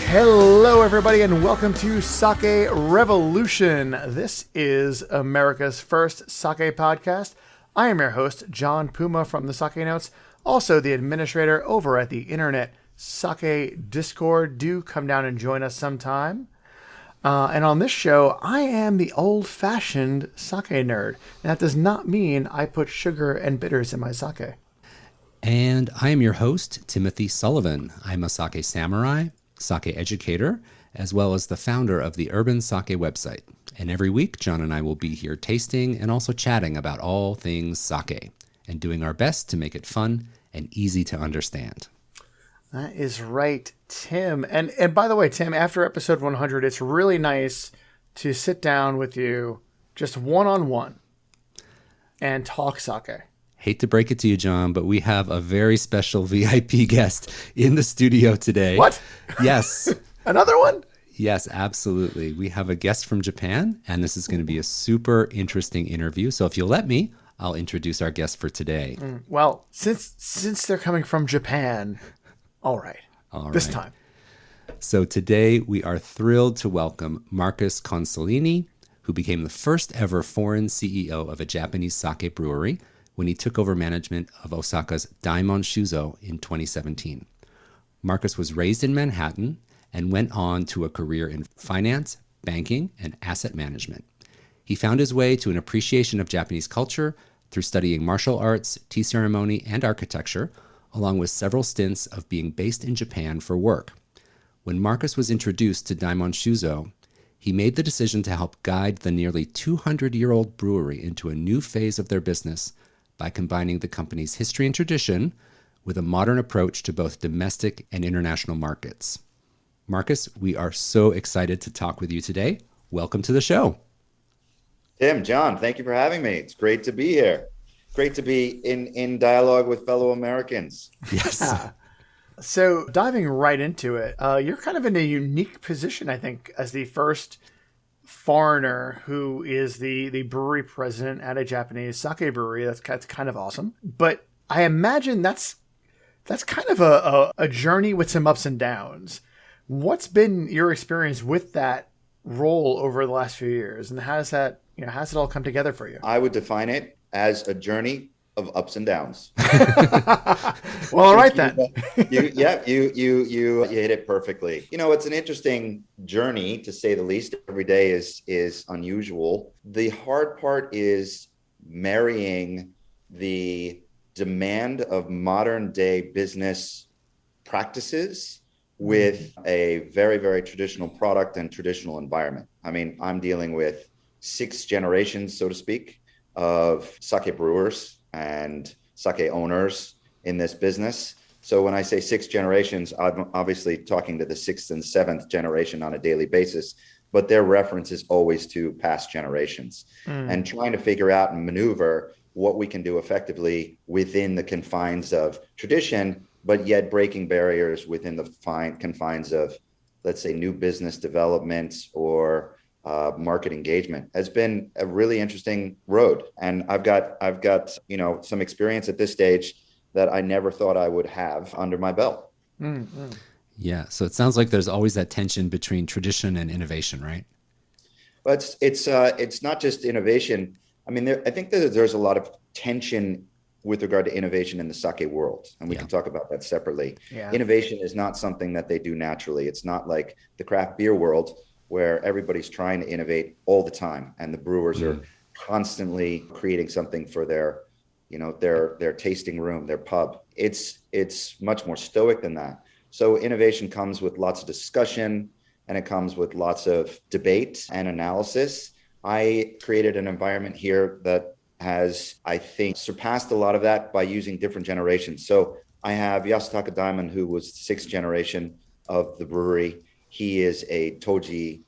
Hello, everybody, and welcome to Sake Revolution. This is America's first sake podcast. I am your host, John Puma from the Sake Notes, also the administrator over at the Internet Sake Discord. Do come down and join us sometime. And on this show, I am the old-fashioned sake nerd. And that does not mean I put sugar and bitters in my sake. And I am your host, Timothy Sullivan. I'm a sake samurai, sake educator, as well as the founder of the Urban Sake website. And every week, John and I will be here tasting and also chatting about all things sake and doing our best to make it fun and easy to understand. That is right, Tim. And by the way, Tim, after episode 100, it's really nice to sit down with you just one-on-one and talk sake. Hate to break it to you, John, but we have a very special VIP guest in the studio today. What? Yes. Another one? Yes, absolutely. We have a guest from Japan, and this is going to be a super interesting interview. So if you'll let me, I'll introduce our guest for today. Well, since they're coming from Japan, all right. This time. So today we are thrilled to welcome Marcus Consolini, who became the first ever foreign CEO of a Japanese sake brewery when he took over management of Osaka's Daimon Shuzo in 2017. Marcus was raised in Manhattan and went on to a career in finance, banking, and asset management. He found his way to an appreciation of Japanese culture through studying martial arts, tea ceremony, and architecture, along with several stints of being based in Japan for work. When Marcus was introduced to Daimon Shuzo, he made the decision to help guide the nearly 200-year-old brewery into a new phase of their business by combining the company's history and tradition with a modern approach to both domestic and international markets. Marcus, we are so excited to talk with you today. Welcome to the show. Tim, John, thank you for having me. It's great to be here. Great to be in dialogue with fellow Americans. Yes. So diving right into it, you're kind of in a unique position, I think, as the first foreigner who is the brewery president at a Japanese sake brewery. That's kind of awesome. But I imagine that's kind of a journey with some ups and downs. What's been your experience with that role over the last few years, and how's it all come together for you? I would define it as a journey of ups and downs. Well, all right then. You hit it perfectly. It's an interesting journey, to say the least. Every day is unusual. The hard part is marrying the demand of modern day business practices with a very, very traditional product and traditional environment. I mean, I'm dealing with 6 generations, so to speak, of sake brewers and sake owners in this business. So when I say 6 generations, I'm obviously talking to the 6th and 7th generation on a daily basis, but their reference is always to past generations and trying to figure out and maneuver what we can do effectively within the confines of tradition, but yet breaking barriers within the confines of, let's say, new business development or market engagement. Has been a really interesting road. And I've got some experience at this stage that I never thought I would have under my belt. Mm-hmm. Yeah. So it sounds like there's always that tension between tradition and innovation, right? But it's not just innovation. I mean, I think that there's a lot of tension with regard to innovation in the sake world, and we can talk about that separately. Yeah. Innovation is not something that they do naturally. It's not like the craft beer world where everybody's trying to innovate all the time, and the brewers are constantly creating something for their tasting room, their pub. It's much more stoic than that. So innovation comes with lots of discussion, and it comes with lots of debate and analysis. I created an environment here that has, I think, surpassed a lot of that by using different generations. So I have Yasutaka Daimon, who was the 6th generation of the brewery. He is a Toji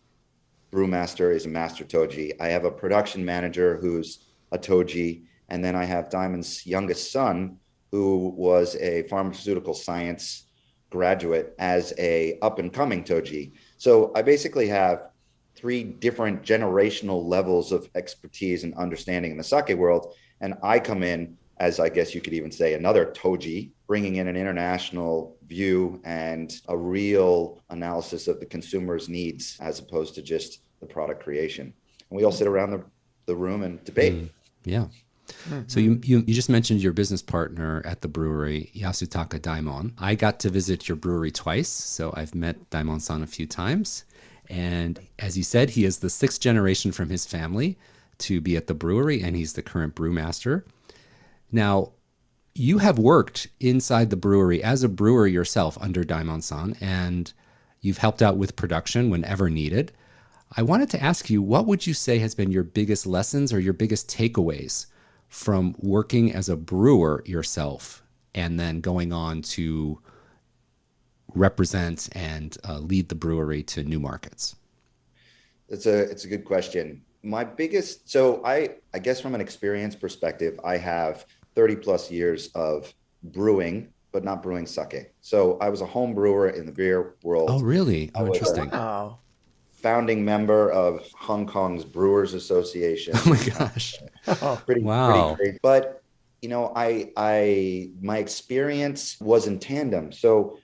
brewmaster, is a master Toji. I have a production manager who's a Toji. And then I have Daimon's youngest son, who was a pharmaceutical science graduate as a up and coming Toji. So I basically have 3 different generational levels of expertise and understanding in the sake world. And I come in as, I guess you could even say, another Toji bringing in an international view and a real analysis of the consumer's needs as opposed to just the product creation. And we all sit around the room and debate. Yeah. So you just mentioned your business partner at the brewery, Yasutaka Daimon. I got to visit your brewery twice, so I've met Daimon-san a few times. And as you said, he is the 6th generation from his family to be at the brewery, and he's the current brewmaster. Now, you have worked inside the brewery as a brewer yourself under Daimon-san, and you've helped out with production whenever needed. I wanted to ask you, what would you say has been your biggest lessons or your biggest takeaways from working as a brewer yourself and then going on to represent and lead the brewery to new markets? It's a good question. My biggest, so I guess from an experience perspective, I have 30 plus years of brewing, but not brewing sake. So I was a home brewer in the beer world. Oh, really? Oh, interesting. Wow. Founding member of Hong Kong's Brewers Association. Oh my gosh. Pretty Wow. crazy. But you know, my experience was in tandem. So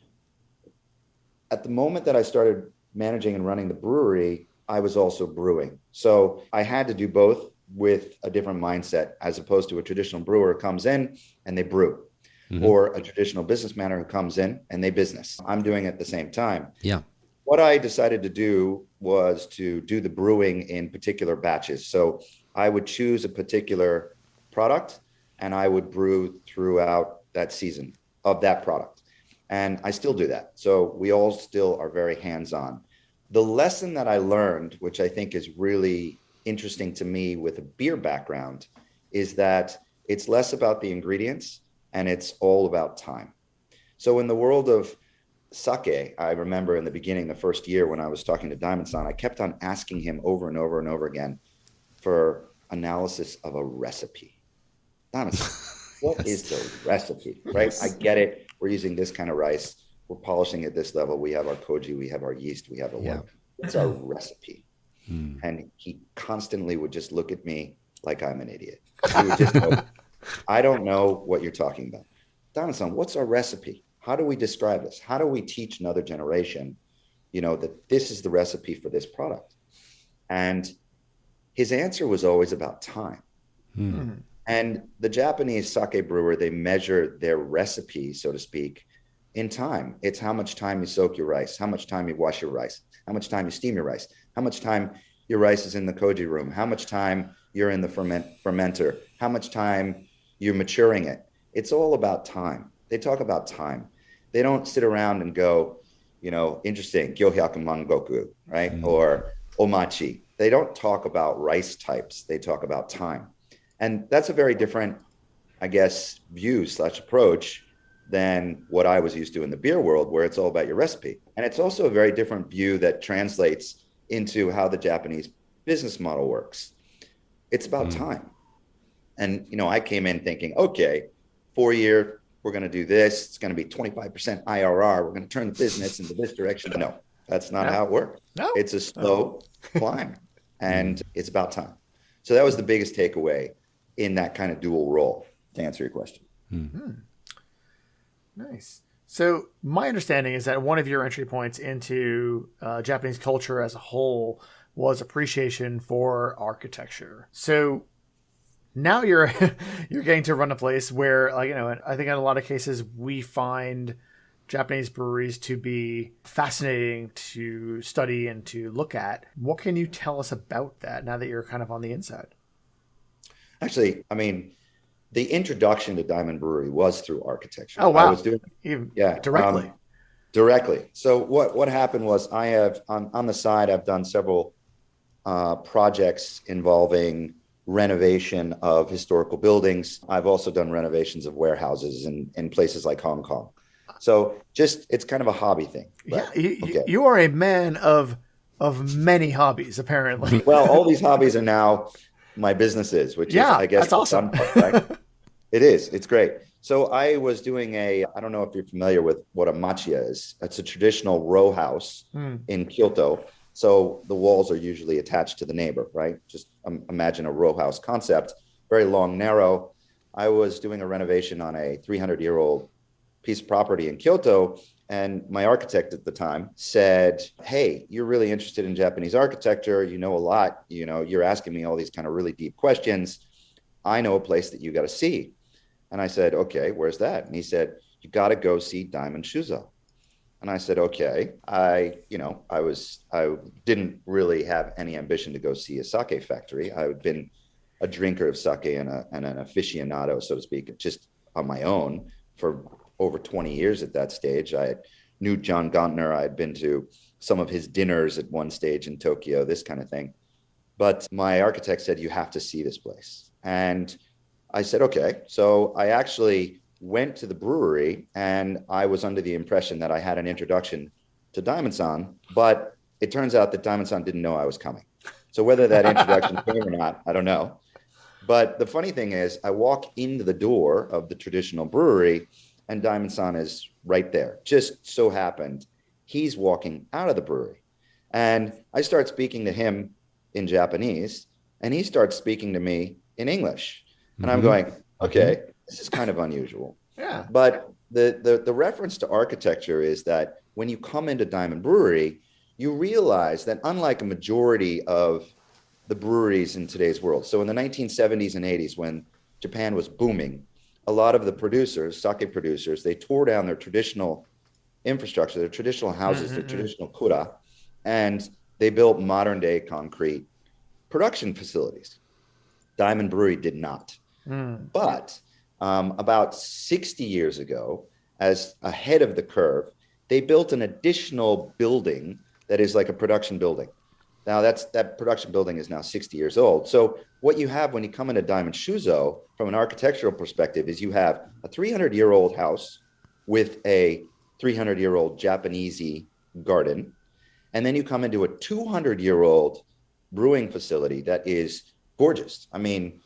at the moment that I started managing and running the brewery, I was also brewing. So I had to do both with a different mindset, as opposed to a traditional brewer who comes in and they brew, or a traditional businessman who comes in and they business. I'm doing it at the same time. Yeah. What I decided to do was to do the brewing in particular batches. So I would choose a particular product and I would brew throughout that season of that product. And I still do that. So we all still are very hands-on. The lesson that I learned, which I think is really interesting to me with a beer background, is that it's less about the ingredients and it's all about time. So in the world of sake, I remember in the beginning, the first year when I was talking to Daimon-san, I kept on asking him over and over and over again for analysis of a recipe. Daimon-san, what is the recipe, right? I get it. We're using this kind of rice. We're polishing at this level. We have our koji, we have our yeast, we have our what? What's our recipe? And he constantly would just look at me like I'm an idiot. He would just go, I don't know what you're talking about. Daimon-san, what's our recipe? How do we describe this? How do we teach another generation, you know, that this is the recipe for this product? And his answer was always about time. And the Japanese sake brewer, they measure their recipe, so to speak, in time. It's how much time you soak your rice, how much time you wash your rice, how much time you steam your rice, how much time your rice is in the koji room, how much time you're in the fermenter, how much time you're maturing it. It's all about time. They talk about time. They don't sit around and go, you know, interesting, gyohyaku mangoku, right? Or omachi. They don't talk about rice types. They talk about time. And that's a very different, I guess, view / approach than what I was used to in the beer world, where it's all about your recipe. And it's also a very different view that translates into how the Japanese business model works. It's about time. And, you know, I came in thinking, okay, 4-year, we're going to do this. It's going to be 25% IRR. We're going to turn the business into this direction. No, that's not how it works. No. It's a slow climb, and it's about time. So that was the biggest takeaway in that kind of dual role, to answer your question. Nice. So my understanding is that one of your entry points into Japanese culture as a whole was appreciation for architecture. So now you're you're getting to run a place where, like, you know, I think in a lot of cases we find Japanese breweries to be fascinating to study and to look at. What can you tell us about that now that you're kind of on the inside? Actually, I mean, the introduction to Daimon Brewery was through architecture. Oh, wow. I was doing, Directly. Directly. So what happened was I have, on the side, I've done several projects involving renovation of historical buildings. I've also done renovations of warehouses in places like Hong Kong. So it's kind of a hobby thing. But, you are a man of many hobbies, apparently. Well, all these hobbies are now my businesses, which is, I guess, that's awesome. Fun part, right? It is. It's great. So I was doing I don't know if you're familiar with what a machiya is. It's a traditional row house in Kyoto. So the walls are usually attached to the neighbor, right? Just imagine a row house concept, very long, narrow. I was doing a renovation on a 300-year-old piece of property in Kyoto. And my architect at the time said, hey, you're really interested in Japanese architecture. You know a lot. You're asking me all these kind of really deep questions. I know a place that you got to see. And I said, okay, where's that? And he said, you got to go see Daimon Shuzo. And I said, okay. I didn't really have any ambition to go see a sake factory. I had been a drinker of sake and an aficionado, so to speak, just on my own for over 20 years at that stage. I knew John Gontner. I had been to some of his dinners at one stage in Tokyo, this kind of thing. But my architect said, you have to see this place. And I said, okay. So I actually went to the brewery, and I was under the impression that I had an introduction to Daimon-san, but it turns out that Daimon-san didn't know I was coming. So whether that introduction came or not, I don't know. But the funny thing is, I walk into the door of the traditional brewery, and Daimon-san is right there. Just so happened, he's walking out of the brewery. And I start speaking to him in Japanese, and he starts speaking to me in English. And I'm going, okay, this is kind of unusual. Yeah. But the reference to architecture is that when you come into Daimon Brewery, you realize that unlike a majority of the breweries in today's world, so in the 1970s and 80s, when Japan was booming, a lot of the producers, sake producers, they tore down their traditional infrastructure, their traditional houses, their traditional kura, and they built modern day concrete production facilities. Daimon Brewery did not. But about 60 years ago, as ahead of the curve, they built an additional building that is like a production building. Now that production building is now 60 years old. So what you have when you come into Daimon Shuzo from an architectural perspective is you have a 300-year-old house with a 300-year-old Japanesey garden. And then you come into a 200-year-old brewing facility that is gorgeous. I mean,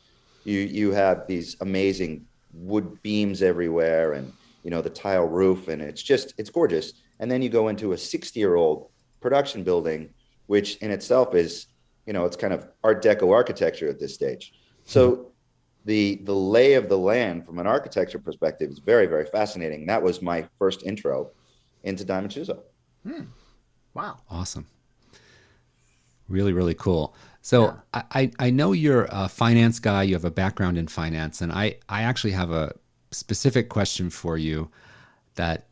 you have these amazing wood beams everywhere, and the tile roof, and it's gorgeous. And then you go into a 60-year-old production building, which in itself is, it's kind of Art Deco architecture at this stage. So the lay of the land from an architecture perspective is very, very fascinating. That was my first intro into Daimon Shuzo. Wow. Awesome. Really, really cool. So yeah. I know you're a finance guy. You have a background in finance, and I actually have a specific question for you that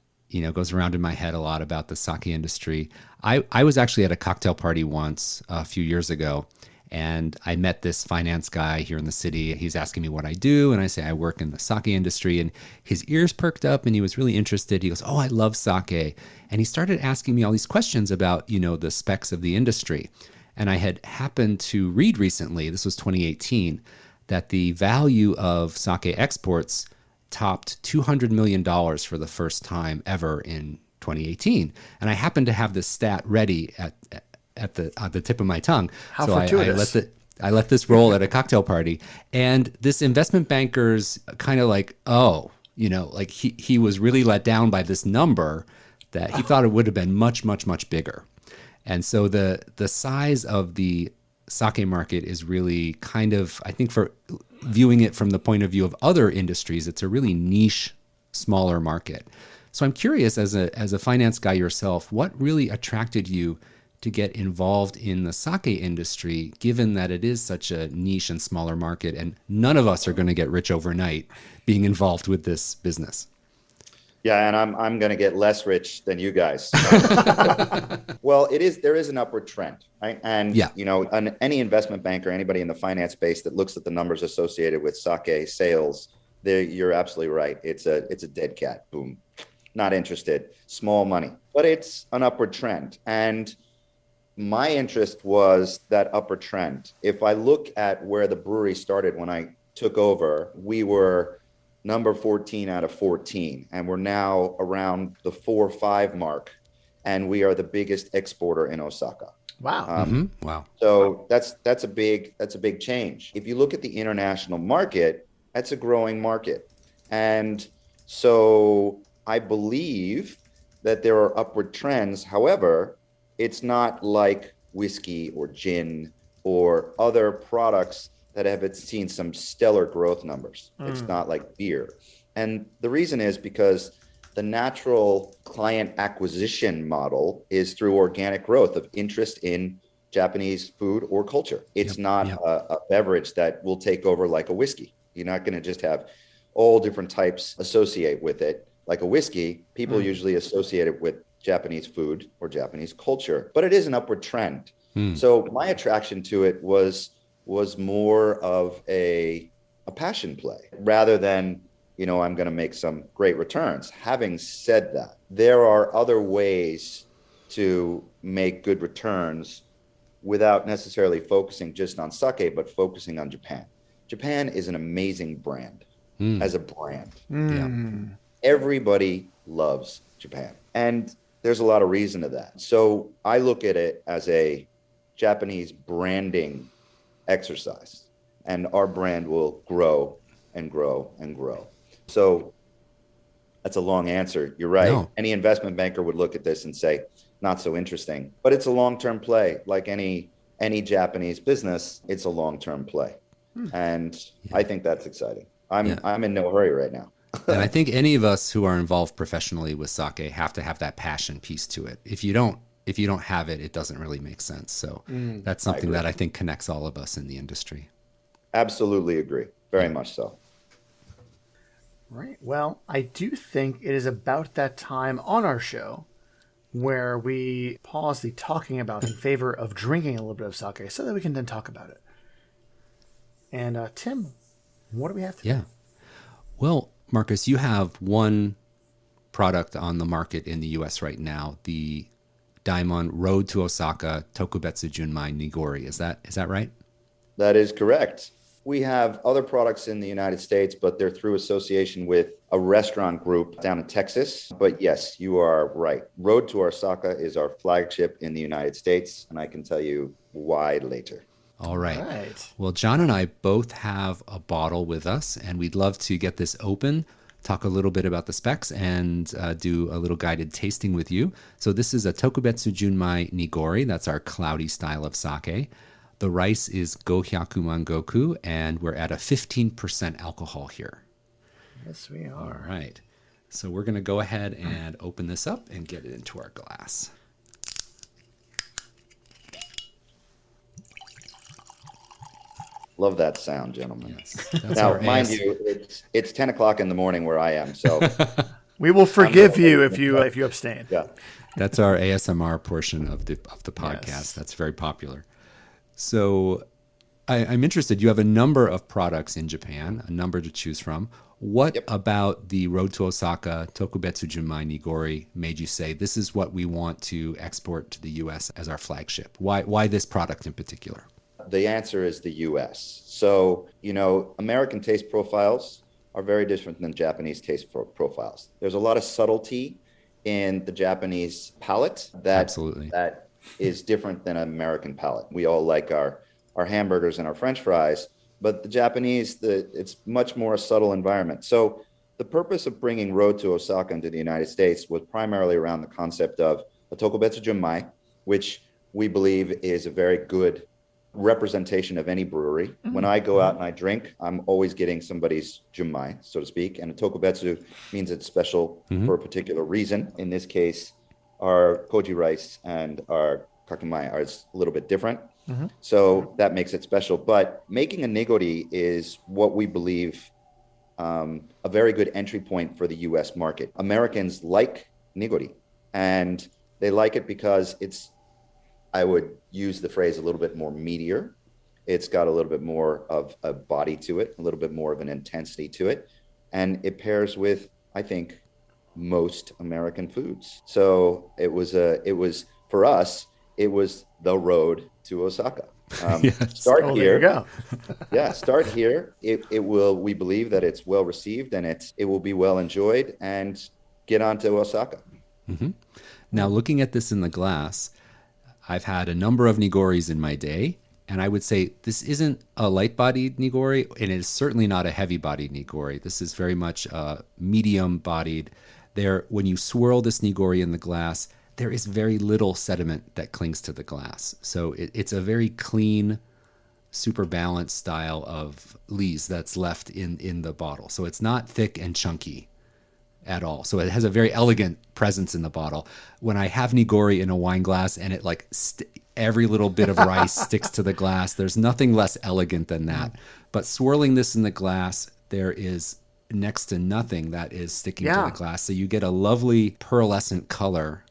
goes around in my head a lot about the sake industry. I was actually at a cocktail party once a few years ago, and I met this finance guy here in the city. He's asking me what I do, and I say I work in the sake industry, and his ears perked up, and he was really interested. He goes, "Oh, I love sake," and he started asking me all these questions about the specs of the industry. And I had happened to read recently, this was 2018, that the value of sake exports topped $200 million for the first time ever in 2018. And I happened to have this stat ready at the tip of my tongue. How fortuitous. I let this roll at a cocktail party. And this investment banker's kind of like, like he was really let down by this number that he thought it would have been much, much, much bigger. And so the size of the sake market is really kind of, I think, for viewing it from the point of view of other industries, it's a really niche, smaller market. So I'm curious, as a finance guy yourself, what really attracted you to get involved in the sake industry, given that it is such a niche and smaller market, and none of us are going to get rich overnight being involved with this business? Yeah, and I'm going to get less rich than you guys. Well, there is an upward trend, right? And any investment banker, anybody in the finance space that looks at the numbers associated with sake sales, you're absolutely right. It's a dead cat. Boom. Not interested. Small money, but it's an upward trend. And my interest was that upward trend. If I look at where the brewery started when I took over, we were number 14 out of 14, and we're now around the 4 or 5 mark, and we are the biggest exporter in Osaka. Wow. Wow. So that's a big change. If you look at the international market, that's a growing market. And so I believe that there are upward trends. However, it's not like whiskey or gin or other products that have seen some stellar growth numbers. It's not like beer. And the reason is because the natural client acquisition model is through organic growth of interest in Japanese food or culture. It's not a beverage that will take over like a whiskey. You're not going to just have all different types associate with it. Like a whiskey, people usually associate it with Japanese food or Japanese culture, but it is an upward trend. So my attraction to it was more of a passion play rather than, I'm going to make some great returns. Having said that, there are other ways to make good returns without necessarily focusing just on sake, but focusing on Japan. Japan is an amazing brand as a brand. Yeah. Everybody loves Japan. And there's a lot of reason to that. So I look at it as a Japanese branding exercise, and our brand will grow and grow and grow. So that's a long answer. You're right. No. Any investment banker would look at this and say, not so interesting, but it's a long-term play. Like any Japanese business, it's a long-term play. And I think that's exciting. I'm in no hurry right now. And I think any of us who are involved professionally with sake have to have that passion piece to it. If you don't have it, it doesn't really make sense. So that's something that I think connects all of us in the industry. Absolutely agree. Very much so. Right. Well, I do think it is about that time on our show where we pause the talking about in favor of drinking a little bit of sake so that we can then talk about it. And Tim, what do we have today? Yeah. Well, Marcus, you have one product on the market in the U.S. right now, the Daimon Road to Osaka Tokubetsu Junmai Nigori. Is that right? That is correct. We have other products in the United States, but they're through association with a restaurant group down in Texas. But yes, you are right. Road to Osaka is our flagship in the United States, and I can tell you why later. All right. Well, John and I both have a bottle with us, and we'd love to get this open, talk a little bit about the specs, and do a little guided tasting with you. So this is a Tokubetsu Junmai Nigori. That's our cloudy style of sake. The rice is Gohyakuman Goku, and we're at a 15% alcohol here. Yes, we are. All right. So we're going to go ahead and open this up and get it into our glass. Love that sound, gentlemen. Yes. Now, mind you, it's 10 o'clock in the morning where I am, so we will forgive you if you abstain. yeah. That's our ASMR portion of the podcast. Yes. That's very popular. So I'm interested. You have a number of products in Japan, a number to choose from. What about the Road to Osaka Tokubetsu Junmai Nigori made you say, this is what we want to export to the U.S. as our flagship? Why this product in particular? The answer is the U.S. So, American taste profiles are very different than Japanese taste profiles. There's a lot of subtlety in the Japanese palate that is different than an American palate. We all like our hamburgers and our French fries, but the Japanese, it's much more a subtle environment. So the purpose of bringing Road to Osaka into the United States was primarily around the concept of a Tokubetsu Junmai, which we believe is a very good representation of any brewery. Mm-hmm. When I go out and I drink, I'm always getting somebody's Junmai, so to speak. And a Tokubetsu means it's special for a particular reason. In this case, our koji rice and our kakimai are a little bit different. Mm-hmm. So that makes it special. But making a nigori is what we believe a very good entry point for the U.S. market. Americans like nigori, and they like it because it's, I would use the phrase, a little bit more meatier. It's got a little bit more of a body to it, a little bit more of an intensity to it. And it pairs with, I think, most American foods. So it was for us, it was the road to Osaka. Start here. There you go. Start here. It will, we believe that it's well received and it will be well enjoyed, and get on to Osaka. Mm-hmm. Now, looking at this in the glass, I've had a number of nigoris in my day, and I would say this isn't a light-bodied nigori, and it is certainly not a heavy-bodied nigori. This is very much medium-bodied. When you swirl this nigori in the glass, there is very little sediment that clings to the glass. So it's a very clean, super balanced style of lees that's left in the bottle. So it's not thick and chunky at all. So it has a very elegant presence in the bottle. When I have Nigori in a wine glass and it like every little bit of rice sticks to the glass, there's nothing less elegant than that. But swirling this in the glass, there is next to nothing that is sticking to the glass. So you get a lovely pearlescent color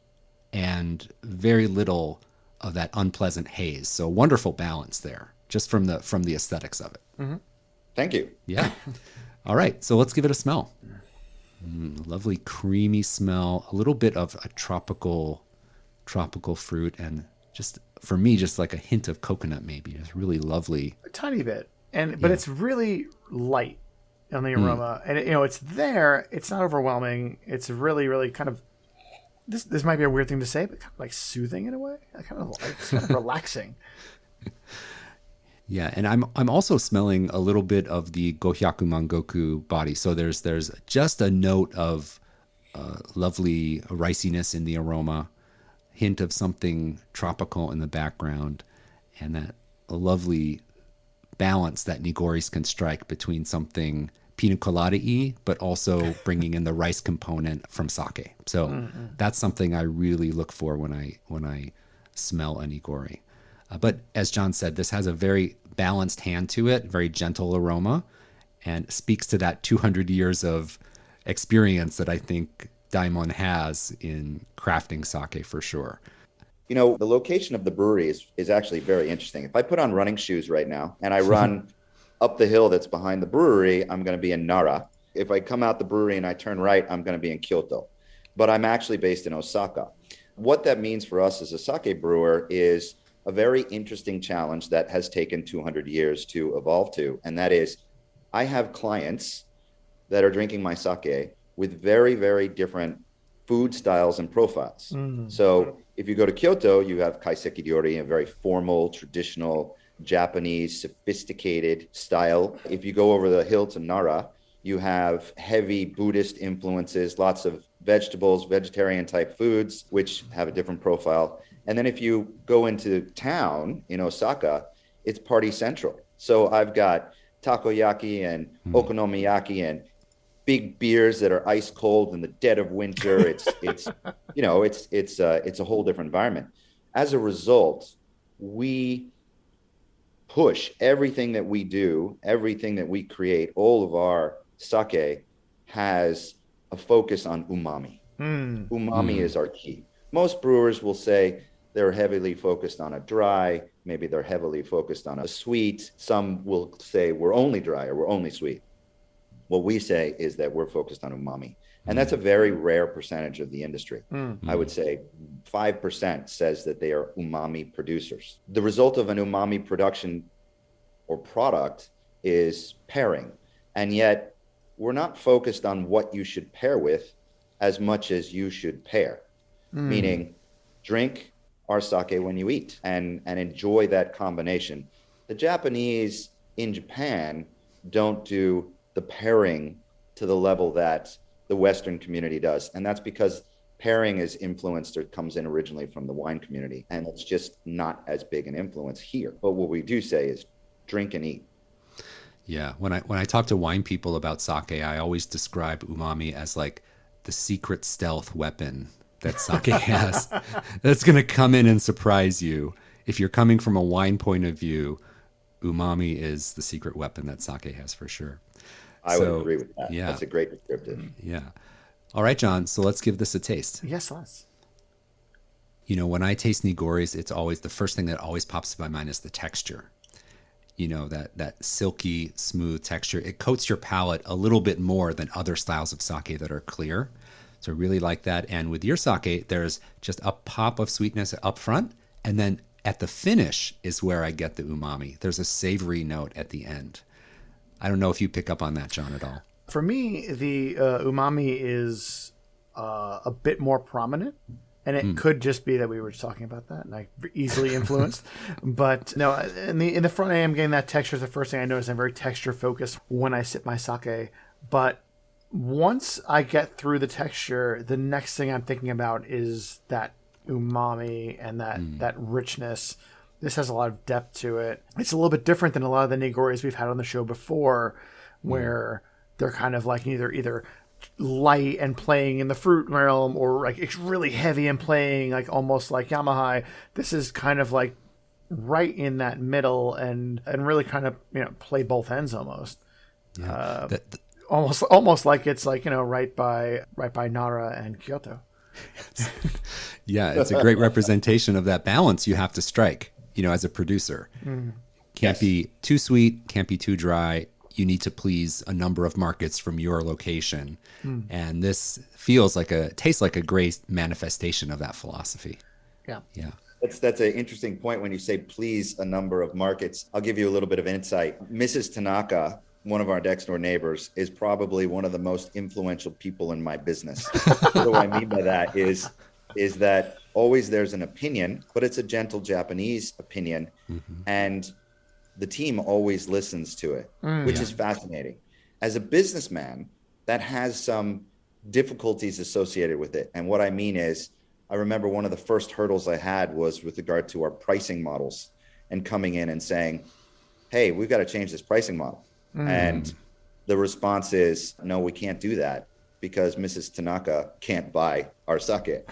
and very little of that unpleasant haze. So wonderful balance there, just from the aesthetics of it. Mm-hmm. Thank you. Yeah. All right. So let's give it a smell. Lovely creamy smell, a little bit of a tropical fruit, and just for me, just like a hint of coconut maybe. It's really lovely. A tiny bit. But it's really light on the aroma. And it's there. It's not overwhelming. It's really, really kind of this might be a weird thing to say, but kind of like soothing in a way. It's kind of relaxing. Yeah, and I'm also smelling a little bit of the Gohyaku Mangoku body. So there's just a note of lovely riciness in the aroma, hint of something tropical in the background, and that lovely balance that Nigoris can strike between something pina colada-y, but also bringing in the rice component from sake. So that's something I really look for when I smell a Nigori. But as John said, this has a very balanced hand to it, very gentle aroma, and speaks to that 200 years of experience that I think Daimon has in crafting sake for sure. The location of the brewery is actually very interesting. If I put on running shoes right now and I run up the hill that's behind the brewery, I'm going to be in Nara. If I come out the brewery and I turn right, I'm going to be in Kyoto. But I'm actually based in Osaka. What that means for us as a sake brewer is a very interesting challenge that has taken 200 years to evolve to. And that is, I have clients that are drinking my sake with very, very different food styles and profiles. So if you go to Kyoto, you have kaiseki ryori, a very formal, traditional, Japanese, sophisticated style. If you go over the hill to Nara, you have heavy Buddhist influences, lots of vegetables, vegetarian type foods, which have a different profile. And then if you go into town in Osaka, it's party central. So I've got takoyaki and okonomiyaki and big beers that are ice cold in the dead of winter. It's a whole different environment. As a result, we push everything that we do, everything that we create. All of our sake has a focus on umami. Umami is our key. Most brewers will say they're heavily focused on a dry, maybe they're heavily focused on a sweet. Some will say we're only dry or we're only sweet. What we say is that we're focused on umami. And that's a very rare percentage of the industry. I would say 5% says that they are umami producers. The result of an umami production or product is pairing. And yet we're not focused on what you should pair with as much as you should pair. Meaning drink our sake when you eat and enjoy that combination. The Japanese in Japan don't do the pairing to the level that the Western community does. And that's because pairing is influenced or comes in originally from the wine community. And it's just not as big an influence here. But what we do say is drink and eat. Yeah. When I talk to wine people about sake, I always describe umami as like the secret stealth weapon that sake has. That's going to come in and surprise you. If you're coming from a wine point of view, umami is the secret weapon that sake has for sure. I would agree with that. Yeah. That's a great descriptive. Yeah. All right, John. So let's give this a taste. Yes, let's. When I taste Nigoris, it's always the first thing that always pops to my mind is the texture. That silky, smooth texture. It coats your palate a little bit more than other styles of sake that are clear. So I really like that. And with your sake, there's just a pop of sweetness up front. And then at the finish is where I get the umami. There's a savory note at the end. I don't know if you pick up on that, John, at all. For me, the umami is a bit more prominent, and it could just be that we were just talking about that, and I easily influenced. But no, in the front, I am getting that texture. Is the first thing I notice. I'm very texture focused when I sip my sake. But once I get through the texture, the next thing I'm thinking about is that umami and that richness. This has a lot of depth to it. It's a little bit different than a lot of the Nigoris we've had on the show before, where they're kind of like either light and playing in the fruit realm, or like it's really heavy and playing like almost like Yamaha. This is kind of like right in that middle and really kind of, play both ends almost. Yeah. Almost like it's like, right by Nara and Kyoto. Yeah, it's a great representation of that balance you have to strike, as a producer. Can't be too sweet, can't be too dry. You need to please a number of markets from your location. And this tastes like a great manifestation of that philosophy. Yeah. Yeah. That's an interesting point when you say please a number of markets. I'll give you a little bit of insight. Mrs. Tanaka, one of our next door neighbors, is probably one of the most influential people in my business. What do I mean by that is that always there's an opinion, but it's a gentle Japanese opinion. And the team always listens to it, which is fascinating. As a businessman, that has some difficulties associated with it. And what I mean is, I remember one of the first hurdles I had was with regard to our pricing models and coming in and saying, hey, we've got to change this pricing model. And the response is, no, we can't do that because Mrs. Tanaka can't buy our sake.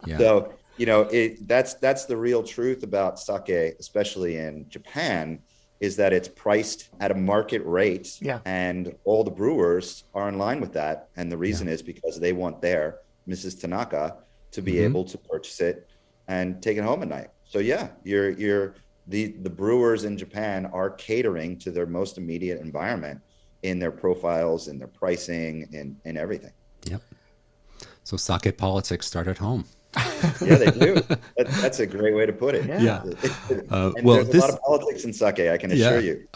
Yeah. So, that's the real truth about sake, especially in Japan, is that it's priced at a market rate. Yeah. And all the brewers are in line with that. And the reason is because they want their Mrs. Tanaka to be able to purchase it and take it home at night. So yeah, the brewers in Japan are catering to their most immediate environment in their profiles, in their pricing, in everything. Yep. So sake politics start at home. Yeah, they do. That's a great way to put it. Yeah. There's a lot of politics in sake, I can assure you.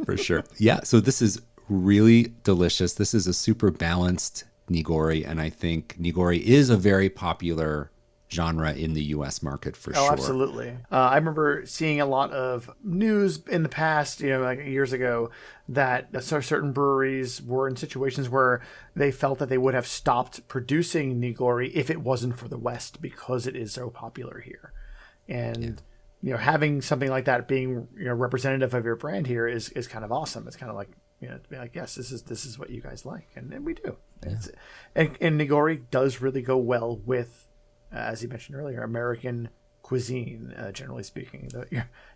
For sure. Yeah. So this is really delicious. This is a super balanced Nigori, and I think Nigori is a very popular genre in the U.S. market for sure. Oh, absolutely. I remember seeing a lot of news in the past, like years ago, that certain breweries were in situations where they felt that they would have stopped producing Nigori if it wasn't for the West, because it is so popular here. And having something like that being representative of your brand here is kind of awesome. It's kind of like, to be like, yes, this is what you guys like, and we do. Yeah. And Nigori does really go well with, as you mentioned earlier, American cuisine, generally speaking,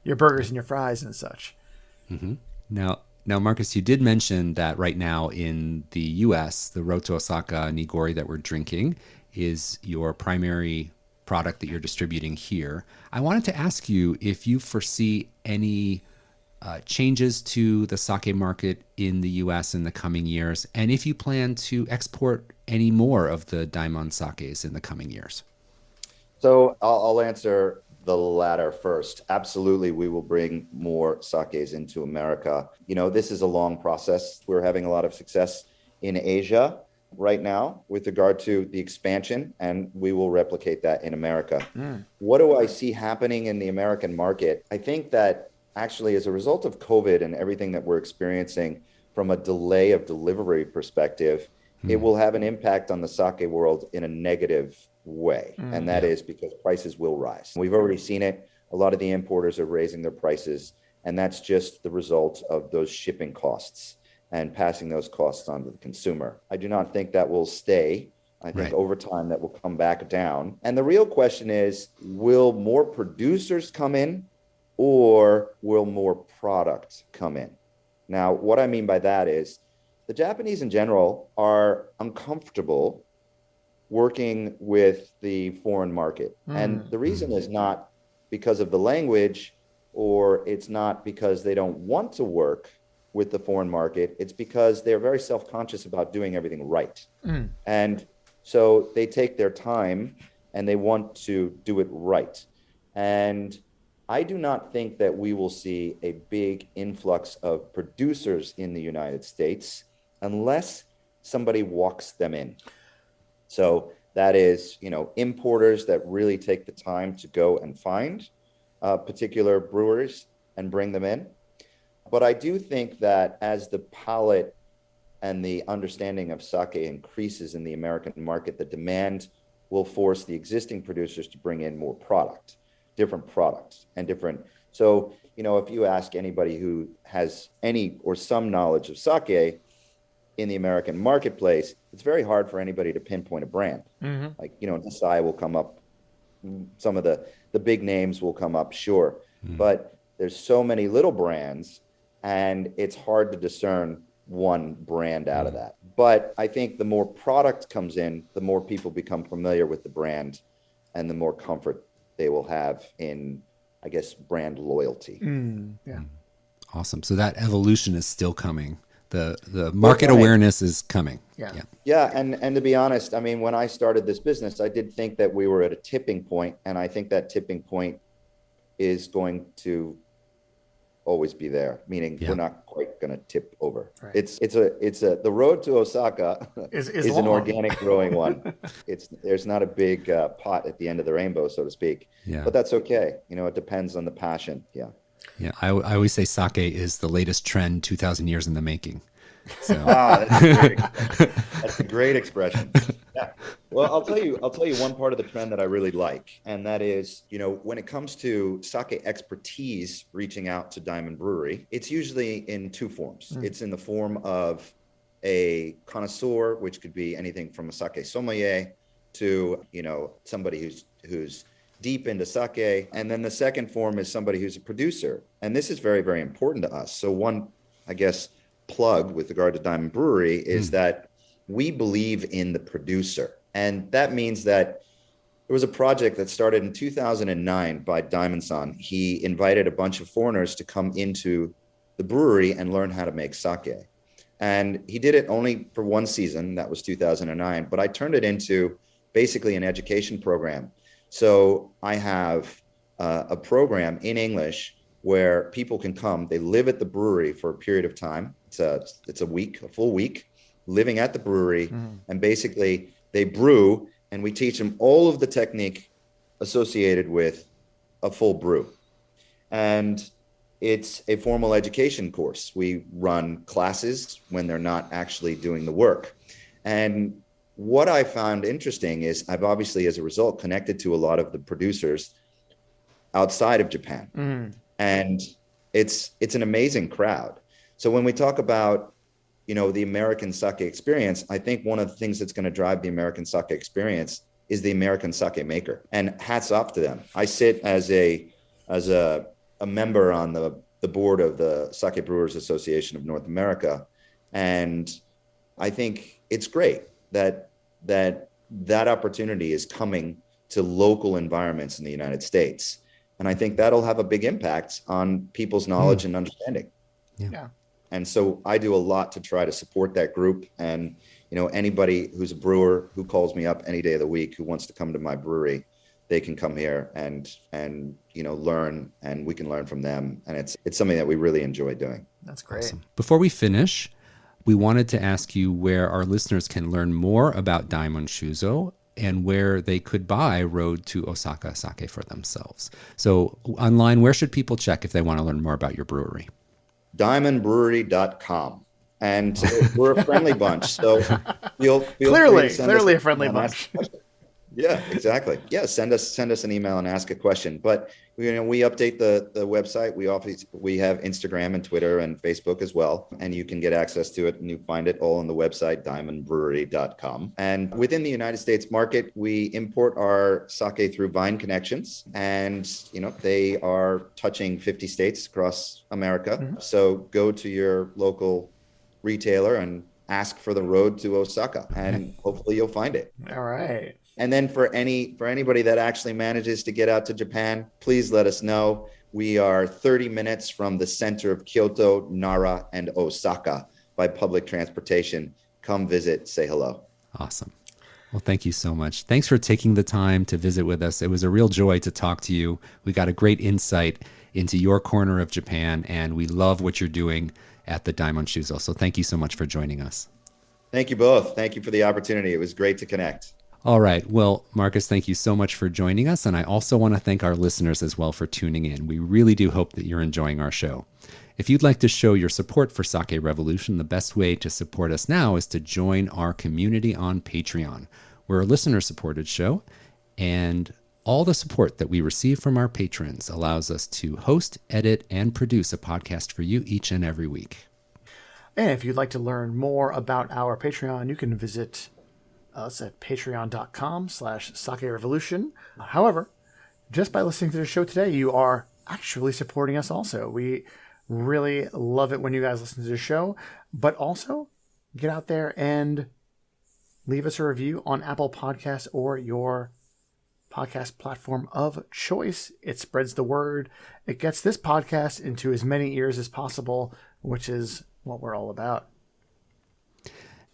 your burgers and your fries and such. Now, Marcus, you did mention that right now in the U.S., the Road to Osaka Nigori that we're drinking is your primary product that you're distributing here. I wanted to ask you if you foresee any changes to the sake market in the U.S. in the coming years, and if you plan to export any more of the Daimon sakes in the coming years. So I'll answer the latter first. Absolutely, we will bring more sakes into America. This is a long process. We're having a lot of success in Asia right now with regard to the expansion, and we will replicate that in America. What do I see happening in the American market? I think that actually, as a result of COVID and everything that we're experiencing from a delay of delivery perspective, it will have an impact on the sake world in a negative way. And that is because prices will rise. We've already seen it. A lot of the importers are raising their prices, and that's just the result of those shipping costs and passing those costs on to the consumer. I do not think that will stay. I think over time that will come back down. And the real question is, will more producers come in, or will more product come in? Now, what I mean by that is the Japanese in general are uncomfortable working with the foreign market. And the reason is not because of the language, or it's not because they don't want to work with the foreign market. It's because they're very self-conscious about doing everything right. And so they take their time and they want to do it right. And I do not think that we will see a big influx of producers in the United States unless somebody walks them in. So that is, importers that really take the time to go and find particular breweries and bring them in. But I do think that as the palate and the understanding of sake increases in the American market, the demand will force the existing producers to bring in more product. Different products and different. So, if you ask anybody who has any or some knowledge of sake, in the American marketplace, it's very hard for anybody to pinpoint a brand. Like, Desai will come up, some of the big names will come up, sure. But there's so many little brands, and it's hard to discern one brand out of that. But I think the more product comes in, the more people become familiar with the brand, and the more comfort they will have in, I guess, brand loyalty. Yeah. Awesome. So that evolution is still coming. The market awareness is coming. Yeah. And to be honest, I mean, when I started this business, I did think that we were at a tipping point, and I think that tipping point is going to always be there, meaning we're not quite going to tip over. Right. It's the road to Osaka is an organic growing one. There's not a big pot at the end of the rainbow, so to speak. Yeah. But that's okay. It depends on the passion. Yeah. Yeah. I always say sake is the latest trend 2,000 years in the making. So. That's a great expression. Yeah. Well, I'll tell you one part of the trend that I really like, and that is, when it comes to sake expertise reaching out to Daimon Brewery, it's usually in two forms. It's in the form of a connoisseur, which could be anything from a sake sommelier to, somebody who's deep into sake. And then the second form is somebody who's a producer. And this is very, very important to us. So one, I guess, plug with regard to Daimon Brewery is that we believe in the producer. And that means that there was a project that started in 2009 by Daimon-san. He invited a bunch of foreigners to come into the brewery and learn how to make sake. And he did it only for one season. That was 2009. But I turned it into basically an education program. So I have a program in English where people can come. They live at the brewery for a period of time. It's a full week, living at the brewery, and basically they brew, and we teach them all of the technique associated with a full brew. And it's a formal education course. We run classes when they're not actually doing the work. And what I found interesting is I've obviously, as a result, connected to a lot of the producers outside of Japan. And it's an amazing crowd. So when we talk about, the American sake experience, I think one of the things that's going to drive the American sake experience is the American sake maker. And hats off to them. I sit as a member on the board of the Sake Brewers Association of North America. And I think it's great that opportunity is coming to local environments in the United States. And I think that'll have a big impact on people's knowledge and understanding. Yeah. And so I do a lot to try to support that group. And, anybody who's a brewer who calls me up any day of the week who wants to come to my brewery, they can come here and learn, and we can learn from them. And it's something that we really enjoy doing. That's great. Awesome. Before we finish, we wanted to ask you where our listeners can learn more about Daimon Shuzo and where they could buy Road to Osaka sake for themselves. So online, where should people check if they want to learn more about your brewery? DaimonBrewery.com. And we're a friendly bunch. So feel clearly a friendly bunch. Yeah, exactly. Yeah, send us an email and ask a question. But we update the website. We have Instagram and Twitter and Facebook as well, and you can get access to it, and you find it all on the website DaimonBrewery.com. And within the United States market, we import our sake through Vine Connections, and they are touching 50 states across America. So go to your local retailer and ask for the Road to Osaka, and hopefully you'll find it. All right. And then for anybody that actually manages to get out to Japan, please let us know. We are 30 minutes from the center of Kyoto, Nara, and Osaka by public transportation. Come visit, say hello. Awesome. Well, thank you so much. Thanks for taking the time to visit with us. It was a real joy to talk to you. We got a great insight into your corner of Japan, and we love what you're doing at the Daimon Shuzo. So thank you so much for joining us. Thank you both. Thank you for the opportunity. It was great to connect. All right. Well, Marcus, thank you so much for joining us. And I also want to thank our listeners as well for tuning in. We really do hope that you're enjoying our show. If you'd like to show your support for Sake Revolution, the best way to support us now is to join our community on Patreon. We're a listener-supported show, and all the support that we receive from our patrons allows us to host, edit, and produce a podcast for you each and every week. And if you'd like to learn more about our Patreon, you can visit us at patreon.com/sakerevolution. However, just by listening to the show today, you are actually supporting us also. We really love it when you guys listen to the show, but also get out there and leave us a review on Apple Podcasts or your podcast platform of choice. It spreads the word. It gets this podcast into as many ears as possible, which is what we're all about.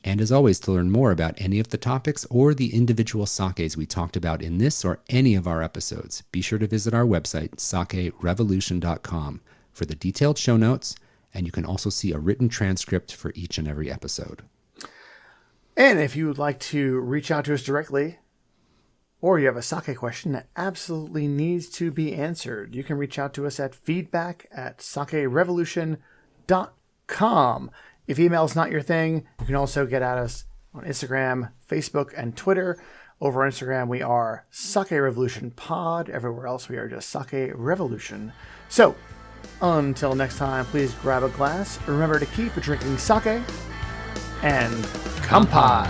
And as always, to learn more about any of the topics or the individual sakes we talked about in this or any of our episodes, be sure to visit our website, sakerevolution.com, for the detailed show notes, and you can also see a written transcript for each and every episode. And if you would like to reach out to us directly, or you have a sake question that absolutely needs to be answered, you can reach out to us at feedback@sakerevolution.com. If email is not your thing, you can also get at us on Instagram, Facebook, and Twitter. Over on Instagram, we are Sake Revolution Pod. Everywhere else, we are just Sake Revolution. So, until next time, please grab a glass. Remember to keep drinking sake and kampai.